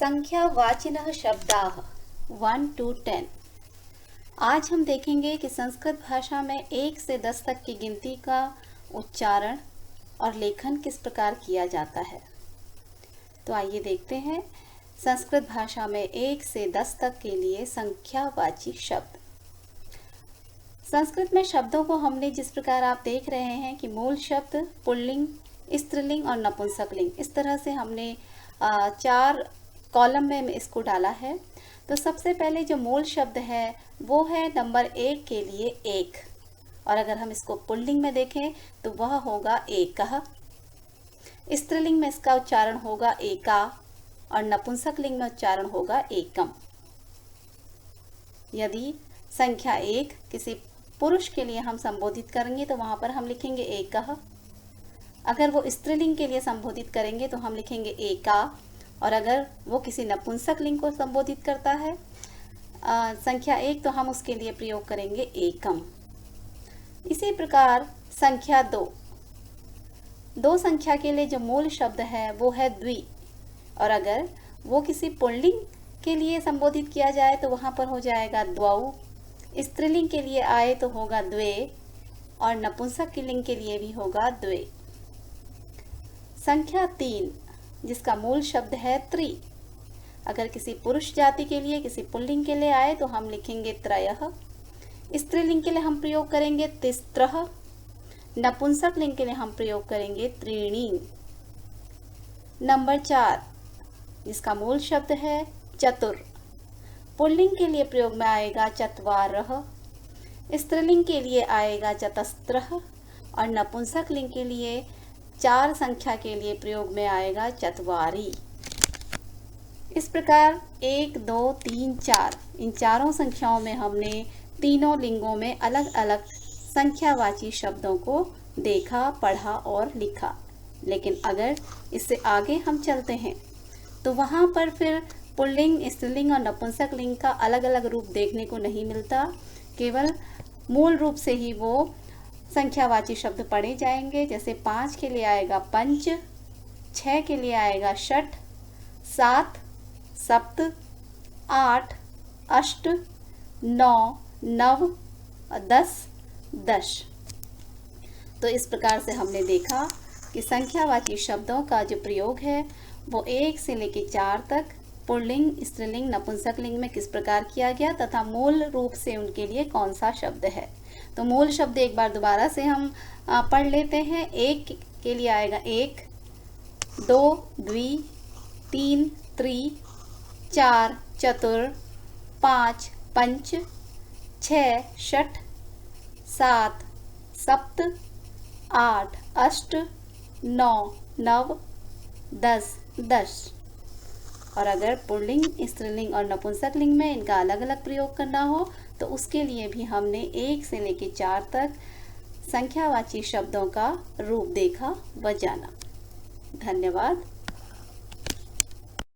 संख्यावाचिनः शब्दाः 1 to 10। आज हम देखेंगे कि संस्कृत भाषा में 1 से 10 तक की गिनती का उच्चारण और लेखन किस प्रकार किया जाता है। तो आइए देखते हैं संस्कृत भाषा में 1 से 10 तक के लिए संख्यावाची शब्द। संस्कृत में शब्दों को हमने जिस प्रकार आप देख रहे हैं कि मूल शब्द, पुल्लिंग, स्त्रीलिंग और नपुंसकलिंग, इस तरह से हमने 4 कॉलम में इसको डाला है। तो सबसे पहले जो मूल शब्द है वो है नंबर 1 के लिए एक, और अगर हम इसको पुल्लिंग में देखें तो वह होगा एकः। स्त्रीलिंग में इसका उच्चारण होगा एका और नपुंसकलिंग में उच्चारण होगा एकम। यदि संख्या 1 किसी पुरुष के लिए हम संबोधित करेंगे तो वहां पर हम लिखेंगे एकः। अगर वो स्त्रीलिंग के लिए संबोधित करेंगे तो हम लिखेंगे एका, और अगर वो किसी नपुंसकलिंग को संबोधित करता है संख्या 1 तो हम उसके लिए प्रयोग करेंगे एकम। इसी प्रकार संख्या 2 संख्या के लिए जो मूल शब्द है वो है द्वि, और अगर वो किसी पुल्लिंग के लिए संबोधित किया जाए तो वहाँ पर हो जाएगा द्वौ, स्त्रीलिंग के लिए आए तो होगा द्वे, और नपुंसकलिंग के लिए भी होगा द्वे। संख्या 3 जिसका मूल शब्द है त्रि, अगर किसी पुरुष जाति के लिए किसी पुल्लिंग के लिए आए तो हम लिखेंगे त्रयः, स्त्रीलिंग के लिए हम प्रयोग करेंगे तिस्त्रः, नपुंसकलिंग के लिए हम प्रयोग करेंगे त्रीणि। नंबर 4 जिसका मूल शब्द है चतुर, पुल्लिंग के लिए प्रयोग में आएगा चत्वारः, स्त्रीलिंग के लिए आएगा चतस्त्रः, और नपुंसकलिंग के लिए 4 संख्या के लिए प्रयोग में आएगा चत्वारि। इस प्रकार 1, 2, 3, 4 इन चारों संख्याओं में हमने तीनों लिंगों में अलग अलग संख्यावाची शब्दों को देखा, पढ़ा और लिखा। लेकिन अगर इससे आगे हम चलते हैं तो वहाँ पर फिर पुल्लिंग, स्त्रीलिंग और नपुंसकलिंग का अलग अलग रूप देखने को नहीं मिलता। केवल मूल रूप से ही वो संख्यावाची शब्द पढ़े जाएंगे। जैसे 5 के लिए आएगा पंच, 6 के लिए आएगा षठ, 7 सप्त, 8 अष्ट, 9 नव, 10 दश। तो इस प्रकार से हमने देखा कि संख्यावाची शब्दों का जो प्रयोग है वो 1 से लेकर 4 तक पुल्लिंग, स्त्रीलिंग, नपुंसकलिंग में किस प्रकार किया गया तथा मूल रूप से उनके लिए कौन सा शब्द है। तो मूल शब्द एक बार दोबारा से हम पढ़ लेते हैं। 1 के लिए आएगा एक, 2 द्वि, 3 त्रि, 4 चतुर, 5 पंच, 6 षठ, 7 सप्त, 8 अष्ट, 9 नव, 10 दश। और अगर पुल्लिंग, स्त्रीलिंग और नपुंसकलिंग में इनका अलग अलग प्रयोग करना हो तो उसके लिए भी हमने 1 से लेकर 4 तक संख्यावाची शब्दों का रूप देखा व जाना। धन्यवाद।